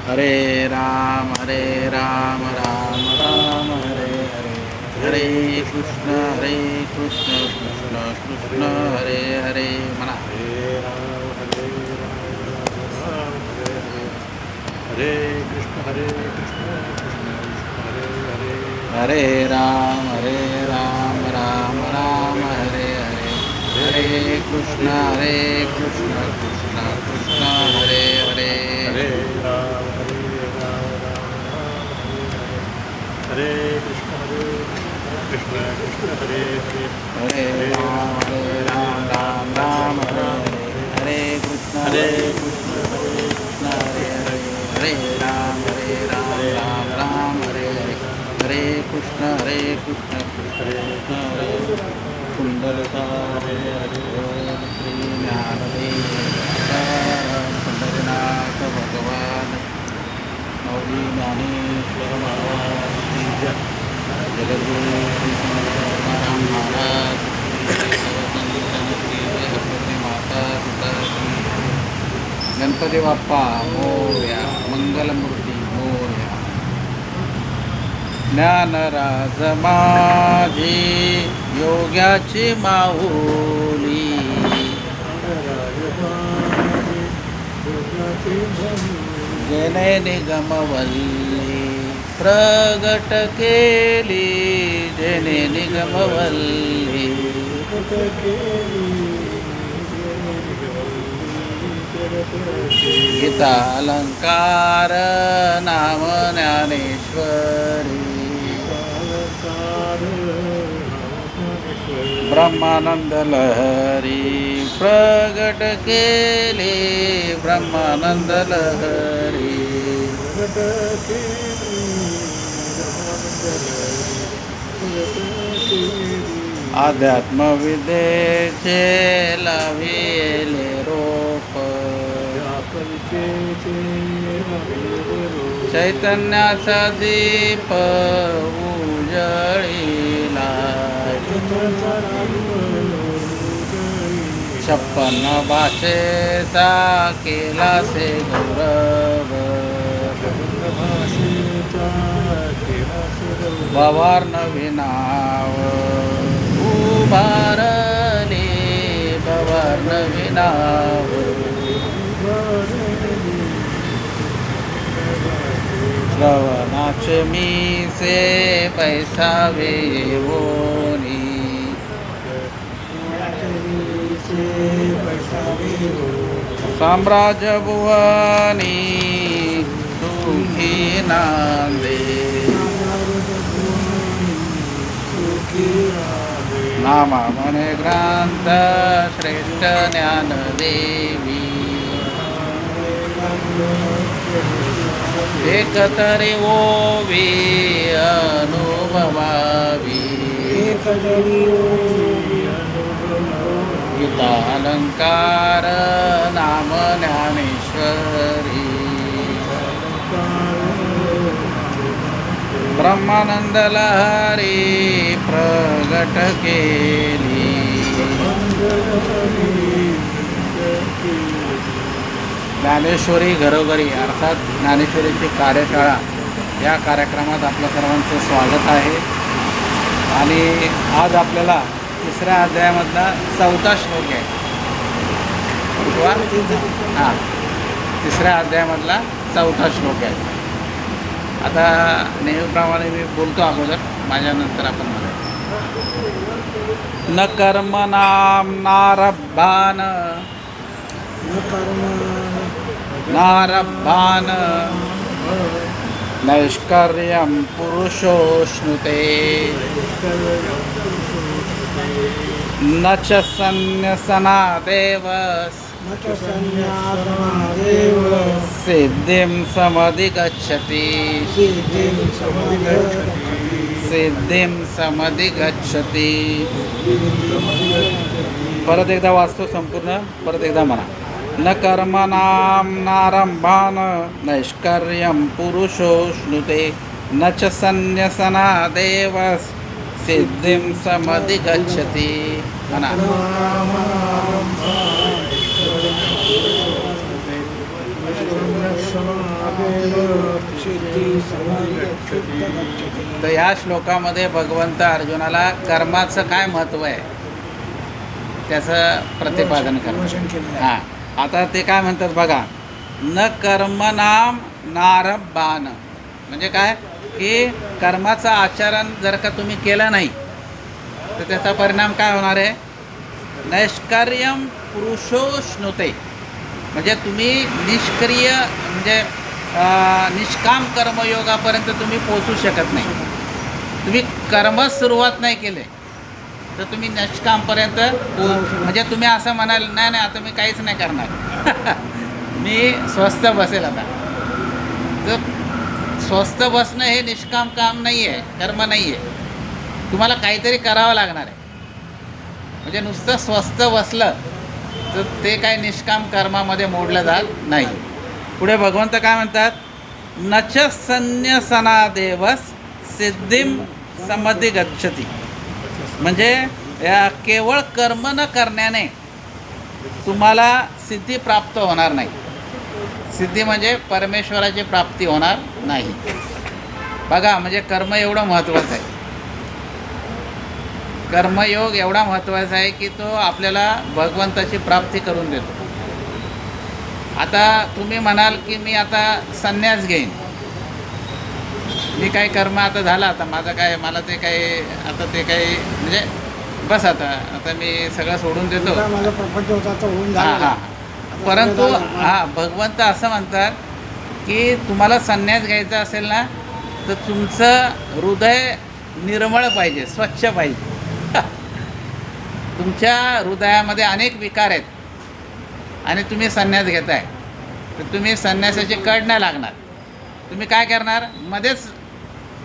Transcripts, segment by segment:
हरे राम राम राम हरे हरे, हरे कृष्ण कृष्ण कृष्ण हरे हरे. म्हणा हरे कृष्ण कृष्ण कृष्ण हरे हरे. हरे राम राम राम हरे हरे, हरे कृष्ण कृष्ण कृष्ण हरे हरे. हरे राम राम हरे कृष्ण कृष्ण कृष्ण हरे हरे. हरे राम राम हरे हरे, हरे कृष्ण हरे कृष्ण कृष्ण हरे हरे, हरे राम हरे राम हरे हरे, हरे कृष्ण कृष्ण हरे कृष्ण कृष्ण हरे. कुंडलधारे ओम श्री ज्ञानदेव तुकाराम पंढरीनाथ भगवान माऊली ज्ञानेश्वर महाराज की जय. जगद्गुरु श्री समर्थ तुकाराम महाराज की जय. सर्व की जय. हरपती माता पिता की जय. गणपती बाप्पा मोरया, मंगलमूर्ती मोरया. ज्ञानराज माझी योग्याची माऊली, जेने निगमवल्ली प्रगट केली, जेने निगमवल्ली. गीता अलंकार नाम ज्ञानेश्वरी, ब्रह्मानंद लहरी प्रगट केली, ब्रह्मानंद लहरी. अध्यात्म विद्येचे लाविले रोप, चैतन्याचा दीप उजळीला, 56 भाषेचा केला से गौरव, बवार नवी नाव उभारली, बवार नवी नाव. श्रवणाचे मी से पैसावे येवोनी, साम्राज्य भुवनी सुखी नांदे, नामा मने ग्रंथ श्रेष्ठ ज्ञानदेवी, एकतरी ओवी अनुभवावी, गीता अलंकार नाम ज्ञानेश्वरी, ब्रह्मानंद लहरी प्रगट केली. ज्ञानेश्वरी घरोघरी अर्थात ज्ञानेश्वरीची कार्यशाळा या कार्यक्रमात आपल्या सर्वांचं स्वागत आहे. आणि आज आपल्याला तिसऱ्या अध्यायामधला 4था श्लोक आहे. हां, तिसऱ्या अध्यायामधला 4था श्लोक आहे. आता नेहमीप्रमाणे मी बोलतो अगोदर, माझ्यानंतर आपण म्हणू. न कर्म नारब्धान, नारब्धान नैष्कर्यं पुरुषोऽश्नुते, न च सन्न्यसनादेव सिद्धिं समधिगच्छति, सिद्धिं समधिगच्छति. परत एकदा वाचतो संपूर्ण, परत एकदा म्हणा. न कर्मणां नारंभान नैष्कर्यं पुरुषोऽश्नुते, न च सन्न्यसनादेव सिद्धिं समधिगच्छति. म्हणा. तर ह्या श्लोकामध्ये भगवंत अर्जुनाला कर्माचं काय महत्त्व आहे त्याचं प्रतिपादन करतात. हां, आता ते काय म्हणतात बघा, न कर्मणाम नारंभान, म्हणजे काय की कर्माचं आचरण जर का तुम्ही केलं नाही तर त्याचा परिणाम काय होणार आहे, नैष्कार्यम पुरुषोष्णुते, म्हणजे तुम्ही निष्क्रिय म्हणजे निष्काम कर्मयोगापर्यंत तुम्ही पोचू शकत नाही. तुम्ही कर्मच सुरुवात नाही केले तर तुम्ही निष्कामपर्यंत म्हणजे तुम्ही असं म्हणाल नाही नाही आता मी काहीच नाही करणार मी स्वस्थ बसेल आता. तर स्वस्थ बसणं हे निष्काम काम नाही आहे, कर्म नाही आहे. तुम्हाला काहीतरी करावं लागणार आहे. म्हणजे नुसतं स्वस्थ बसलं तर ते काही निष्काम कर्मामध्ये मोडलं जात नाही. पुढे भगवंत काय म्हणतात, नच संन्यसनादेवस सिद्धिम समधी गच्छती, म्हणजे केवळ कर्म न करण्याने तुम्हाला सिद्धी प्राप्त होणार नाही. सिद्धी म्हणजे परमेश्वराची प्राप्ती होणार नाही. बघा, म्हणजे कर्म एवढं महत्त्वाचं आहे, कर्मयोग एवढा महत्त्वाचा आहे की तो आपल्याला भगवंताची प्राप्ती करून देतो. आता तुम्ही म्हणाल की मी आता संन्यास घेईन, मी काही कर्म आता झालं, आता माझं काय, मला ते काही आता ते काही म्हणजे बस आता मी सगळं सोडून देतो. हां हां, परंतु भगवंत असं म्हणतात की तुम्हाला संन्यास घ्यायचा असेल ना तर तुमचं हृदय निर्मळ पाहिजे, स्वच्छ पाहिजे. तुमच्या हृदयामध्ये अनेक विकार आहेत आणि तुम्ही संन्यास घेताय तर तुम्ही संन्यासाची कड नाही लागणार. तुम्ही काय करणार, मध्येच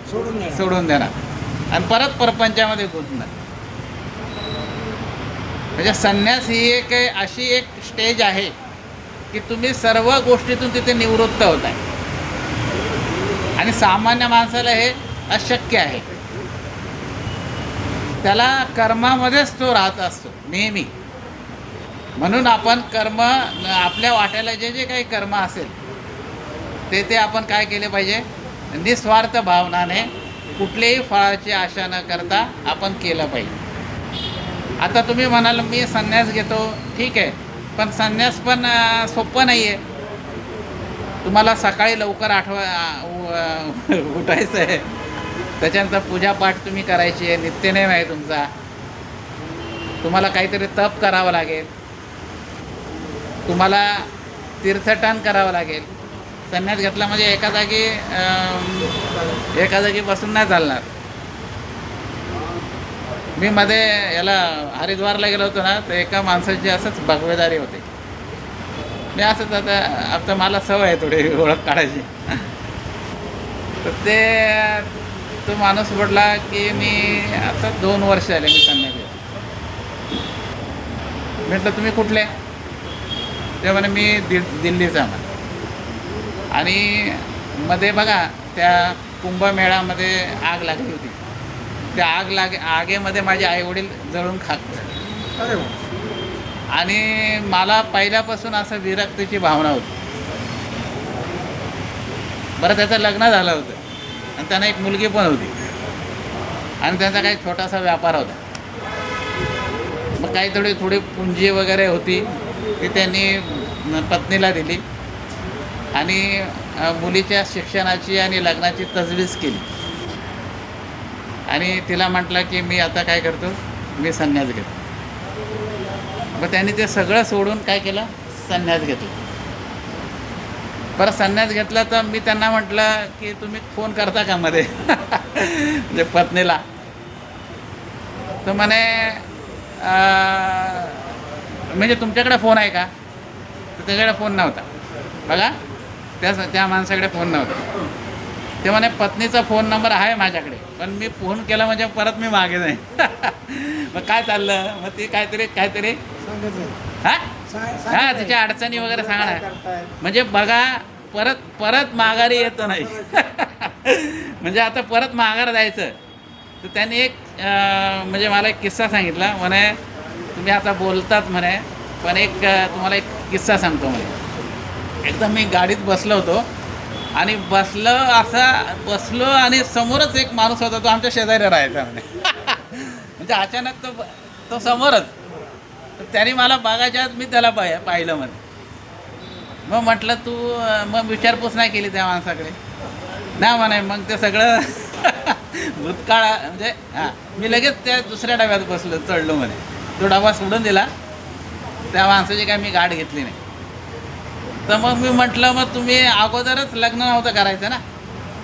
सोडून देणार आणि परत परपंचामध्ये गुंतणार. म्हणजे संन्यास ही एक अशी एक स्टेज आहे की तुम्ही सर्व गोष्टीतून तिथे निवृत्त होत आहे आणि सामान्य माणसाला हे अशक्य आहे. त्याला कर्मामध्येच तो राहत असतो नेहमी. म्हणून आपण कर्म आपल्या वाट्याला जे जे काही कर्म असेल ते आपण काय केले पाहिजे, निस्वार्थ भावनाने कुठल्याही फळाची आशा न करता आपण केलं पाहिजे. आता तुम्ही म्हणाल मी संन्यास घेतो, ठीक आहे, पण संन्यास पण सोपं नाही आहे. तुम्हाला सकाळी लवकर उठायचं आहे, त्याच्यानंतर पूजापाठ तुम्ही करायची आहे, नित्यनेम आहे तुमचा, तुम्हाला काहीतरी तप करावं लागेल, तुम्हाला तीर्थटन करावं लागेल. संन्यास घेतला म्हणजे एका जागी बसून नाही चालणार. मी मध्ये याला हरिद्वारला गेलो होतो ना, तर एका माणसाची असंच भगवेदारी होते. मी असंच आता मला सवय आहे थोडी ओळख काढायची. तर तो माणूस म्हटला की मी आता 2 वर्ष झाले मी संन्यास घेतो. म्हटलं तुम्ही कुठले, ते म्हणे मी दिल्लीचा म्हणा. आणि मध्ये बघा त्या कुंभमेळ्यामध्ये आग लागली होती. त्या आगेमध्ये माझे आईवडील जळून खाक. आणि मला पहिल्यापासून असं विरक्तीची भावना होती. बरं, त्याचं लग्न झालं होतं आणि त्यांना एक मुलगी पण होती आणि त्यांचा काही छोटासा व्यापार होता. मग काही थोडी पुंजी वगैरे होती ती त्यांनी पत्नीला दिली आणि मुलीच्या शिक्षणाची आणि लग्नाची तजवीज केली. आणि तिला म्हटलं की मी आता काय करतो, मी संन्यास घेतो. मग त्यांनी ते सगळं सोडून काय केलं, संन्यास घेतला. बरं, संन्यास घेतला तर मी त्यांना म्हटलं की तुम्ही फोन करता का मध्ये म्हणजे पत्नीला. तर म्हणे म्हणजे तुमच्याकडे फोन आहे का, तर त्याच्याकडे फोन नव्हता. बघा, त्या माणसाकडे फोन नव्हता. ते म्हणे पत्नीचा फोन नंबर आहे माझ्याकडे, पण मी फोन केला म्हणजे परत मी मागे जाईन. मग काय चाललं, मग ती काहीतरी हां तिच्या अडचणी वगैरे सांगणार. म्हणजे बघा, परत माघारी येतं नाही. म्हणजे आता परत माघार जायचं. तर त्यांनी एक म्हणजे मला एक किस्सा सांगितला. म्हणे तुम्ही आता बोलतात म्हणे, पण तुम्हाला एक किस्सा सांगतो म्हणे. एकदम मी गाडीत बसलो होतो आणि बसलो आणि समोरच एक माणूस होता, तो आमच्या शेजारी राहायचा म्हणे. म्हणजे अचानक तो समोरच. तर त्याने मला बघायच्या आत मी त्याला पाहिलं म्हणे. मग म्हटलं तू मग विचारपूस नाही केली त्या माणसाकडे? नाही म्हणे. मग ते सगळं भूतकाळ म्हणजे हां, मी लगेच त्या दुसऱ्या डब्यात चढलो म्हणे. तो डबा सोडून दिला, त्या माणसाची काय मी गाठ घेतली नाही. तर मग मी म्हटलं मग तुम्ही अगोदरच लग्न नव्हतं करायचं ना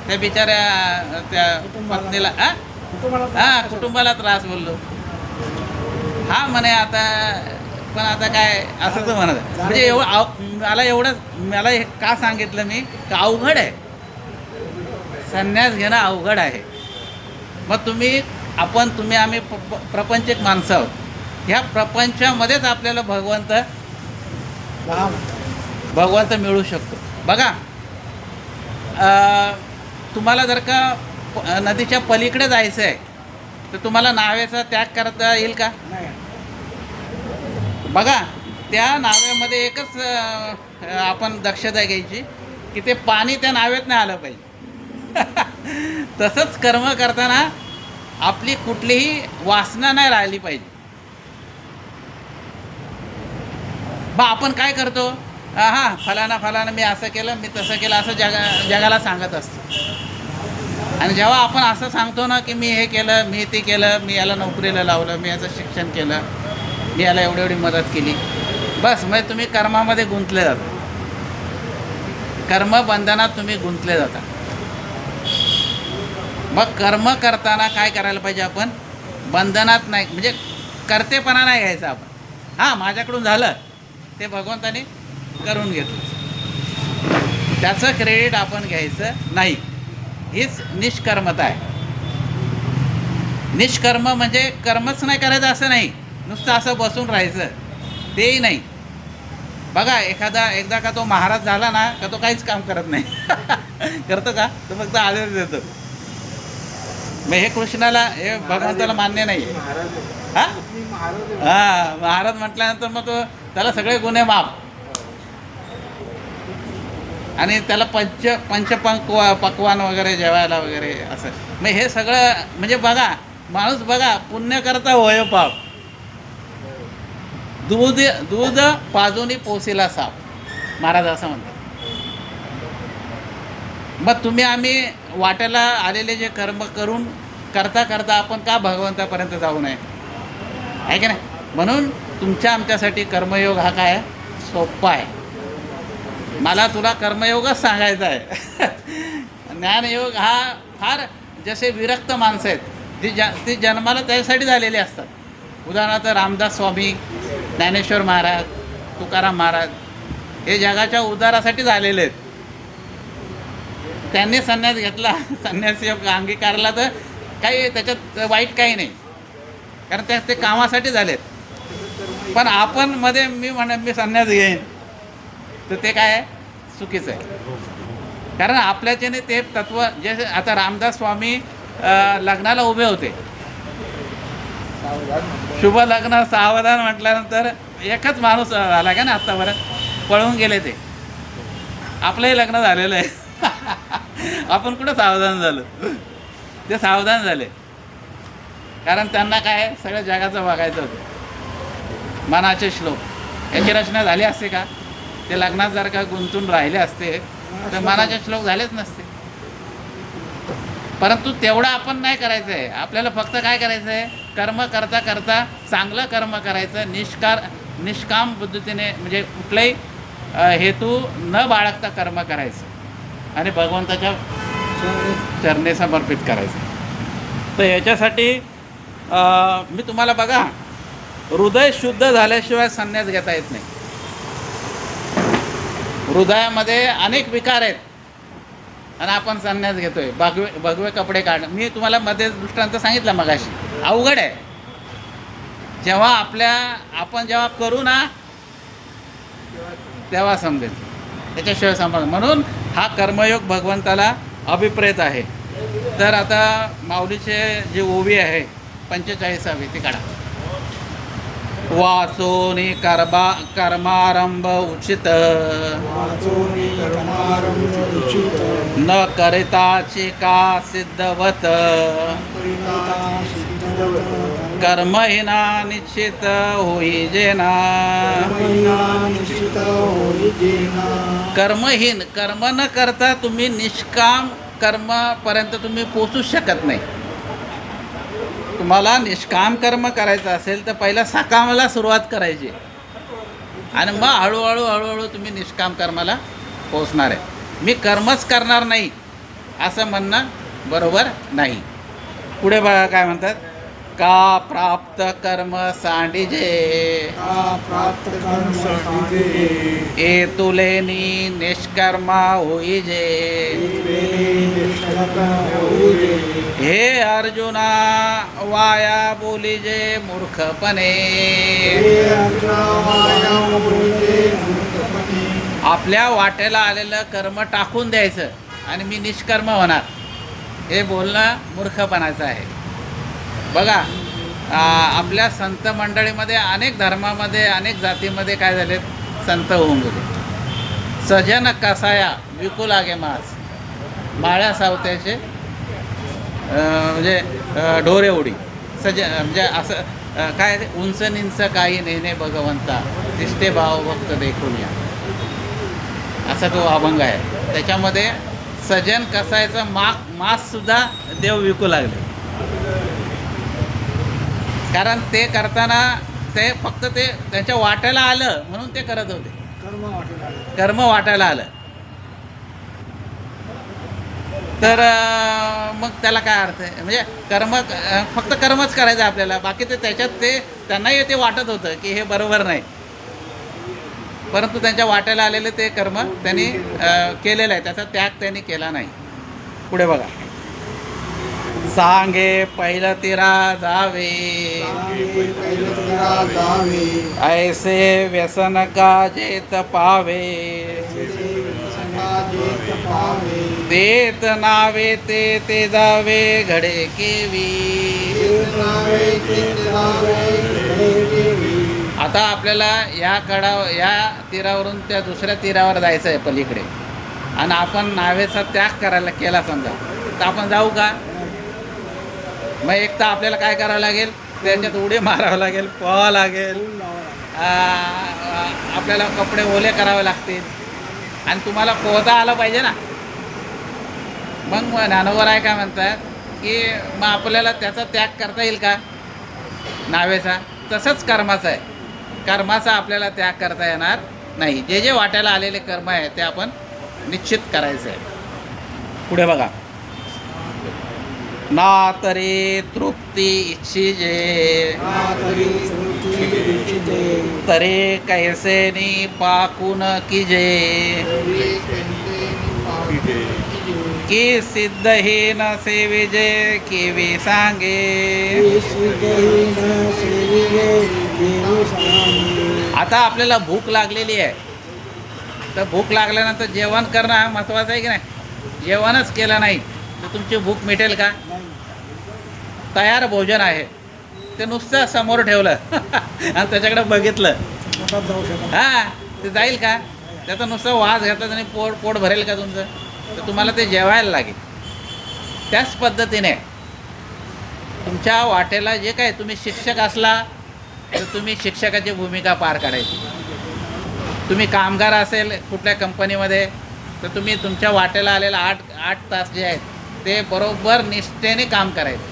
त्या बिचाऱ्या त्या पत्नीला? हां, कुटुंबाला त्रास बोललो. हां म्हणे आता पण आता काय असं तर म्हणत म्हणजे मला हे का सांगितलं मी का अवघड आहे, संन्यास घेणं अवघड आहे. मग तुम्ही आम्ही प्रपंचिक माणसं आहोत. ह्या प्रपंचामध्येच आपल्याला भगवंत मिळू शकतो. बघा, तुम्हाला जर का नदीच्या पलीकडे जायचं आहे तर तुम्हाला नावेचा त्याग करता येईल का? बघा, त्या नावेमध्ये एकच आपण दक्षता घ्यायची की ते पाणी त्या नावेत नाही आलं पाहिजे. तसंच कर्म करताना आपली कुठलीही वासना नाही राहिली पाहिजे. आपण काय करतो, हां फलाना मी असं केलं, मी तसं केलं, असं जगाला सांगत असतो. आणि जेव्हा आपण असं सांगतो ना की मी हे केलं, मी ते केलं, मी याला नोकरीला लावलं, मी याचं शिक्षण केलं, मी याला एवढी मदत केली, बस मग तुम्ही कर्मामध्ये गुंतले जाता. कर्मबंधनात तुम्ही गुंतले जाता. मग कर्म करताना काय करायला पाहिजे, आपण बंधनात नाही, म्हणजे कर्तेपणा नाही घ्यायचा आपण. हां माझ्याकडून झालं ते भगवंताने करून घेतलं, त्याचं क्रेडिट आपण घ्यायचं नाही. हीच निष्कर्मता आहे. निष्कर्म म्हणजे कर्मच नाही करायचं असं नाही, नुसतं असं बसून राहायचं तेही नाही. बघा, एकदा का तो महाराज झाला ना का तो काहीच काम करत नाही. करतो का? तो फक्त आदेश देतो. मग हे कृष्णाला, हे भगवंताला मान्य नाही. हां हां, महाराज म्हटल्यानंतर मग त्याला सगळे गुन्हे माफ आणि त्याला पक्वान वगैरे जेवायला वगैरे असं. मग हे सगळं म्हणजे बघा, माणूस बघा पुण्य करता होय पाप, दूध पाजूनी पोसीला साप, महाराज असं म्हणतात. मग आम्ही वाट्याला आलेले जे कर्म करता आपण का भगवंतापर्यंत जाऊ नये, आहे की नाही? म्हणून आमच्यासाठी कर्मयोग हा काय सोपा आहे. मला तुला कर्मयोगच सांगायचा आहे. ज्ञानयोग हा फार जसे विरक्त माणसं आहेत ती जन्माला त्यासाठी झालेली असतात. उदाहरणार्थ रामदास स्वामी, ज्ञानेश्वर महाराज, तुकाराम महाराज हे जगाच्या उद्धारासाठी झालेले आहेत. त्यांनी संन्यास घेतला, संन्यास योग अंगीकारला, तर काही त्याच्यात वाईट काही नाही, कारण ते कामासाठी झालेत. पण आपण मध्ये मी संन्यास घेईन तर ते काय आहे, चुकीचं आहे. कारण आपल्याच्याने ते तत्व जे आता रामदास स्वामी लग्नाला उभे होते, शुभ लग्न सावधान म्हटल्यानंतर एकच माणूस आला का ना आत्तापर्यंत, पळून गेले ते. आपलंही लग्न झालेलं आहे. आपण कुठं सावधान झालो? ते सावधान झाले कारण त्यांना काय सगळ्या जगाचं बघायचं होतं. मनाचे श्लोक याची रचना झाली असते का? ते लग्नात जर का गुंतून राहिले असते तर मनाचे श्लोक झालेच नसते. परंतु तेवढं आपण नाही करायचं आहे. आपल्याला फक्त काय करायचं आहे, कर्म करता करता चांगलं कर्म करायचं, निष्काम पद्धतीने, म्हणजे कुठलाही हेतू न बाळगता कर्म करायचं आणि भगवंताच्या चरणी समर्पित करायचं. तर याच्यासाठी मी तुम्हाला बघा, हृदय शुद्ध झाल्याशिवाय संन्यास घेता येत नाही. हृदयामध्ये अनेक विकार आहेत आणि आपण संन्यास घेतोय, भगवे कपडे काढणं. मी तुम्हाला मध्ये दृष्टांत सांगितलं मगाशी, अवघड आहे. जेव्हा आपण जेव्हा करू ना तेव्हा समजेल, त्याच्याशिवाय समज. म्हणून हा कर्मयोग भगवंताला अभिप्रेत आहे. तर आता माऊलीचे जे ओवी आहे 45वी ती काढा. वाचोनी कर्मारंभ उचित न करिताची का सिद्धवत कर्महीना निश्चित होई जेना कर्महीन कर्म न करता तुम्ही निष्काम कर्मापर्यंत तुम्ही पोचूच शकत नाही. तुम्हाला निष्काम कर्म करायचं असेल तर पहिला सकामाला सुरुवात करायची आणि मग हळूहळू तुम्ही निष्काम कर्माला पोचणार आहे. मी कर्मच करणार नाही असं म्हणणं बरोबर नाही. पुढे बघा काय म्हणतात. का प्राप्त कर्म सांडिजे ए तुलेनी निष्कर्मा होईजे. हे अर्जुना वाया बोलीजे मूर्खपणे. आपल्या वाट्याला आलेलं कर्म टाकून द्यायचं आणि मी निष्कर्म होणार हे बोलणं मूर्खपणाचं आहे. बघा आपल्या संत मंडळीमध्ये अनेक धर्मामध्ये अनेक जातीमध्ये काय झाले संत होऊन गेले. सजन कसाया विकू लागे मास माळ्या सावत्याचे म्हणजे ढोरे उडी म्हणजे असं काय उंच निंच काही नेणे भगवंता तिष्ठे भाव भक्त देखून या असा तो अभंग आहे. त्याच्यामध्ये सजन कसायचं मांससुद्धा देव विकू लागले. कारण ते करताना ते फक्त ते त्यांच्या वाट्याला आलं म्हणून ते करत होते. कर्म वाटायला आलं तर मग त्याला काय अर्थ आहे. म्हणजे कर्म फक्त कर्मच करायचं आपल्याला. बाकी ते त्याच्यात ते त्यांनाही ते वाटत होतं की हे बरोबर नाही, परंतु त्यांच्या वाट्याला आलेले ते कर्म त्यांनी केलेलं आहे. त्याचा त्याग त्यांनी केला नाही. पुढे बघा. सांगे पहिलं तिरा जावे ऐसे व्यसन गाजेत पावे. तेत नावे ते जावे घडे केवी. आता आपल्याला या तीरावरून त्या दुसऱ्या तीरावर जायचं आहे पलीकडे आणि आपण नावेचा त्याग करायला केला समजा तर आपण जाऊ का. मग एक तर आपल्याला काय करावं लागेल त्याच्यात उडी मारावं लागेल, पोहावं लागेल, आपल्याला कपडे ओले करावे लागतील आणि तुम्हाला पोहता आलं पाहिजे ना. मग ज्ञानोबराय काय म्हणतात की मग आपल्याला त्याचा त्याग करता येईल का नावेचा. तसंच कर्माचं आहे. कर्माचा आपल्याला त्याग करता येणार नाही. जे जे वाट्याला आलेले कर्म आहे ते आपण निश्चित करायचं आहे. पुढे बघा. ना तरी तृप्ती इच्छिजे तरी कैसेनी पाकून कीजे. की सिद्धहीन सेविजे केवी सांगे. आता आपल्याला भूक लागलेली आहे तर भूक लागल्यानंतर जेवण करणं हा महत्त्वाचं आहे की नाही. जेवणच केलं नाही तर तुमची भूक मिटेल का. तयार भोजन आहे ते नुसतं समोर ठेवलं आणि त्याच्याकडे बघितलं हां ते जाईल का. त्याचा नुसतं वास घेतला आणि पोट भरेल का तुमचं. तर तुम्हाला ते जेवायला लागेल. त्याच पद्धतीने तुमच्या वाटेला जे काय तुम्ही शिक्षक असला तर तुम्ही शिक्षकाची भूमिका पार काढायची. तुम्ही कामगार असेल कुठल्या कंपनीमध्ये तर तुम्ही तुमच्या वाटेला आलेला 8 तास जे आहेत ते बरोबर निष्ठेने काम करायचं.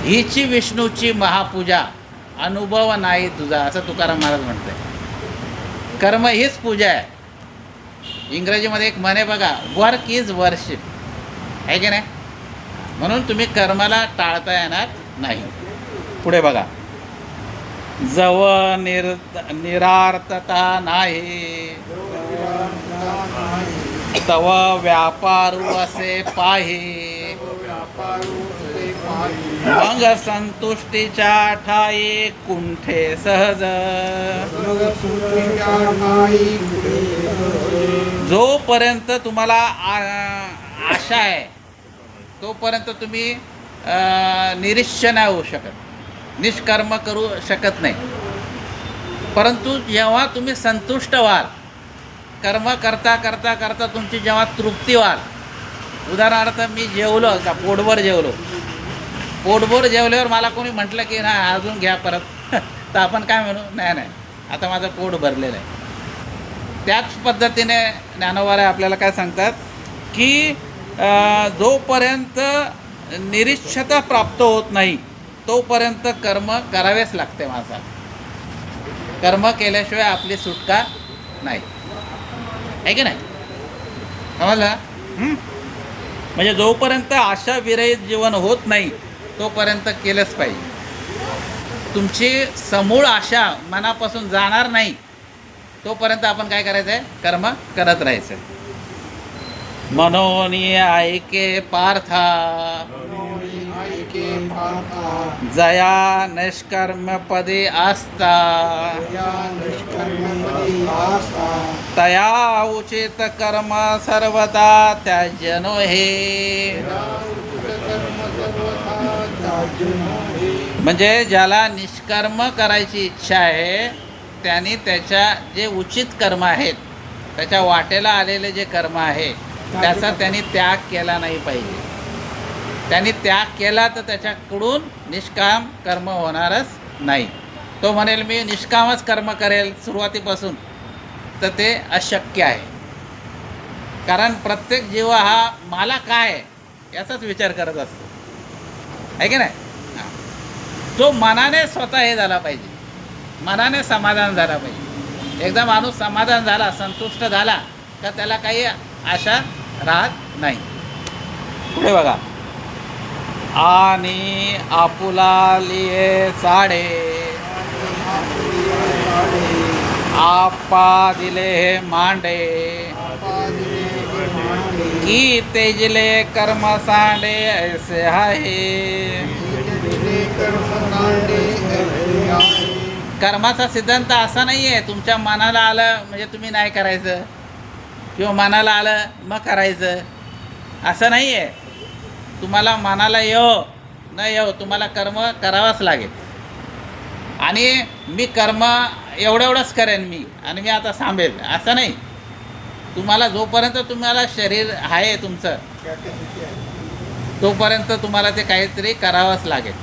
हीची विष्णूची महापूजा अनुभव नाही तुझा असं तुकाराम महाराज म्हणते. कर्म हीच पूजा आहे. इंग्रजीमध्ये एक म्हणे बघा, वर्क इज वर्शिप आहे की नाही. म्हणून तुम्ही कर्माला टाळता येणार नाही. पुढे बघा. जव निरार्थता नाही तव व्यापारू असे पाही. मग संतुष्टीच्या ठाई कुंठे सहज. जोपर्यंत तुम्हाला आशा आहे तोपर्यंत तुम्ही निरीश्य नाही होऊ शकत. निष्कर्म करू शकत नाही. परंतु जेव्हा तुम्ही संतुष्ट व्हाल, कर्म करता करता करता तुमची जेव्हा तृप्ती व्हाल, उदाहरणार्थ मी जेवलो का पोटभर जेवलो, पोटभर जेवल्यावर मला कोणी म्हटलं की नाही अजून घ्या परत तर आपण काय म्हणू, नाही नाही आता माझं पोट भरलेलं आहे. त्याच पद्धतीने ज्ञानोबाराय आपल्याला काय सांगतात की जोपर्यंत निरीक्षता प्राप्त होत नाही तोपर्यंत कर्म करावेच लागते माणसाला. कर्म केल्याशिवाय आपली सुटका नाही, आहे की नाही, समजलं? म्हणजे जोपर्यंत आशा विरहित जीवन होत नाही तोपर्यंत केलंच पाहिजे. तुमची समूळ आशा मनापासून जाणार नाही तोपर्यंत आपण काय करायचं आहे, कर्म करत राहायचं. मनोनी ऐके पार्था जया निष्कर्मपदे आस्था तया उचित कर्म सर्वदा त्याजनो हे. म्हणजे ज्याला निष्कर्म करायची इच्छा आहे त्यांनी त्याच्या जे उचित कर्म आहेत, त्याच्या वाटेला आलेले जे कर्म आहे त्याचा त्यांनी त्याग केला नाही पाहिजे. त्यांनी त्याग केला तर त्याच्याकडून निष्काम कर्म होणारच नाही. तो म्हणेल मी निष्कामच कर्म करेल सुरुवातीपासून, तर ते अशक्य आहे. कारण प्रत्येक जीव हा मला काय आहे याचाच विचार करत असतो, आहे की नाही. जो मनाने स्वतः हे झाला पाहिजे, मनाने समाधान झाला पाहिजे. एकदा माणूस समाधान झाला, संतुष्ट झाला का त्याला काही आशा राहत नाही. पुढे बघा, आणि आपुला लिये साडे आपा दिले हे मांडे की तेजले कर्म सांडे ऐसे आहे. कर्माचा सिद्धांत असा नाही आहे तुमच्या मनाला आलं म्हणजे तुम्ही नाही करायचं किंवा मनाला आलं मग करायचं, असं नाही आहे. तुम्हाला मनाला येऊ न येऊ तुम्हाला कर्म करावंच लागेल. आणि मी कर्म एवढंच करेन मी आणि मी आता थांबेल असं नाही. तुम्हाला जोपर्यंत तुम्हाला शरीर आहे तुमचं तोपर्यंत तुम्हाला ते काहीतरी करावंच लागेल.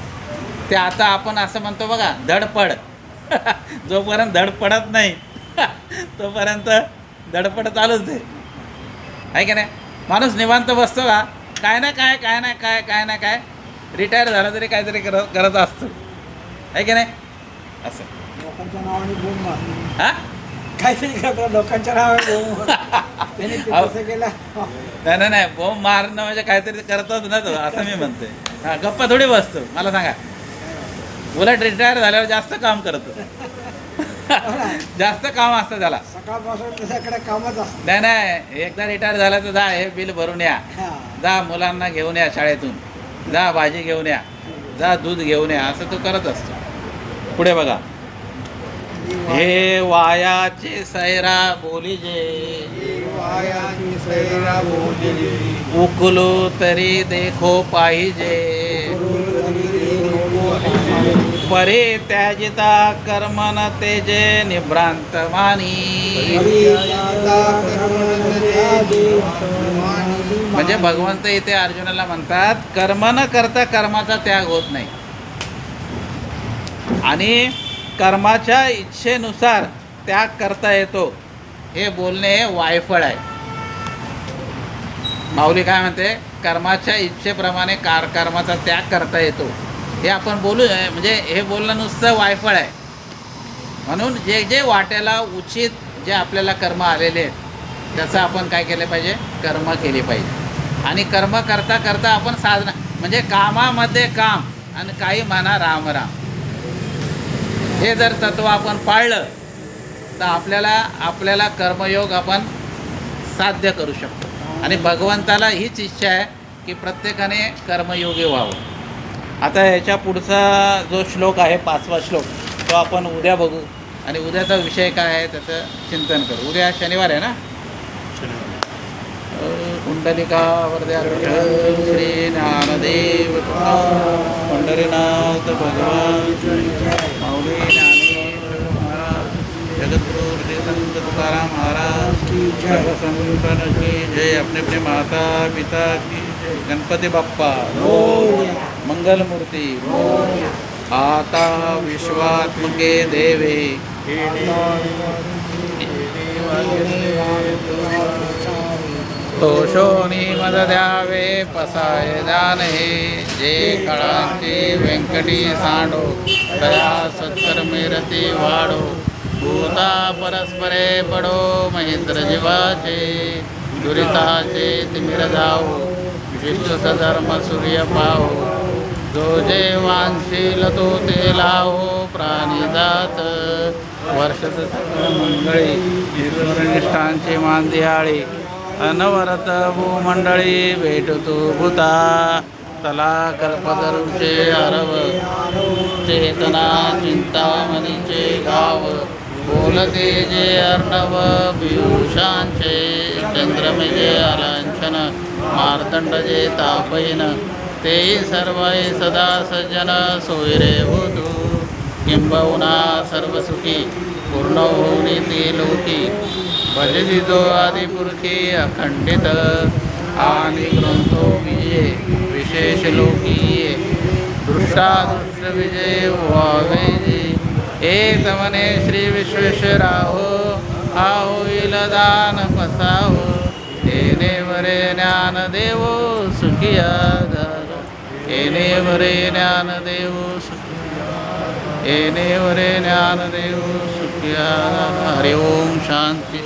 ते आता आपण असं म्हणतो बघा धडपड जोपर्यंत धडपडत नाही तोपर्यंत धडपड चालूच आहे की नाही. माणूस निवांत बसतो का, काय ना काय रिटायर झाला तरी काहीतरी करत असतो, आहे की नाही. असं लोकांच्या नावाने बोंब मार, हां काहीतरी करतो लोकांच्या नावाने नाही बोंब मारणं म्हणजे काहीतरी करतोच ना तो, असं मी म्हणतोय. हां गप्पा थोडी बसतो. मला सांगा, उलट रिटायर झाल्यावर जास्त काम करतो जास्त काम असतं त्याला. सकाळपासून त्याच्याकडे कामच असतं. नाही एकदा रिटायर झाला तर जा हे बिल भरून या, जा मुलांना घेऊन या शाळेतून, जा भाजी घेऊन या, जा दूध घेऊन या, असं तो करत असतो. पुढे बघा, हे वायाचे सैरा बोलीजे उकलो तरी देखो पाहिजे परे त्याजिता कर्मन तेजे निभ्रांत मानी. म्हणजे भगवंत इथे अर्जुनाला म्हणतात कर्म न करता कर्माचा त्याग होत नाही आणि कर्माच्या इच्छेनुसार त्याग करता येतो हे बोलणे हे वायफळ आहे. माऊली काय म्हणते, कर्माच्या इच्छेप्रमाणे कर्माचा त्याग करता येतो हे आपण बोलू, म्हणजे हे बोलणं नुसतं वायफळ आहे. म्हणून जे जे वाटेला उचित जे आपल्याला कर्म आलेले आहेत त्याचं आपण काय केलं पाहिजे, कर्म केली पाहिजे. आणि कर्म करता करता आपण साधना म्हणजे कामामध्ये काम आणि काही म्हणा राम राम, हे जर तत्व आपण पाळलं तर आपल्याला कर्मयोग आपण साध्य करू शकतो. आणि भगवंताला हीच इच्छा आहे की प्रत्येकाने कर्मयोगी व्हावं. आता याच्या पुढचा जो श्लोक आहे 5वा श्लोक तो आपण उद्या बघू आणि उद्याचा विषय काय आहे त्याचं चिंतन करू. उद्या शनिवार आहे ना, शनिवार. कुंडलिका वरद्या विठ्ठल श्री ज्ञानदेव पंढरीनाथ भगवान माऊली ज्ञानेश्वर महाराज जगद्गुरु हृदय संत तुकाराम महाराज सर्व संतन की जय. अपने अपने माता पिता की जय. गणपती बाप्पा मंगल मूर्ती. आता विश्वात्मके देवे तोषोनी मद द्यावे पसाय जाणे जे कळांची व्यंकटी सांडो दया सत्कर्मे रती वाढो भूता परस्परे पडो महेंद्र जीवाचे दुरिताचे तिमिर जाओ विष्णु सधर्म सूर्य पाहो जो जे वांशील तो ते लावो प्राणी जात वर्षच मंगळी ईश्वरनिष्ठांची मांदियाळी अनवरत भूमंडळी भेटतो भूता तला कल्पतरूचे अरव चेतना चिंतामणीचे गाव बोलते जे अर्णव पियुषांचे चंद्रमेजे अलांछन मार्तंड जे तापहीन ते सर्व सदा सज्जन सोयरे होतू किंबहुना सर्वसुखी पूर्ण होऊनी ती लोकी भजती जो आदिपुरुषी अखंडित आणि ग्रंथो विजय विशेष लोकीये दृष्टादृष्ट विजय व्हावे एक म्हणे श्री विश्वेश्वराहो हा होईल दान पसाहो येणे वरे ज्ञान देवो सुखिया झाला येणे वरे ज्ञान देवो येणे वरे ज्ञान देवो सुखिया झाला. हरि ओम शांती.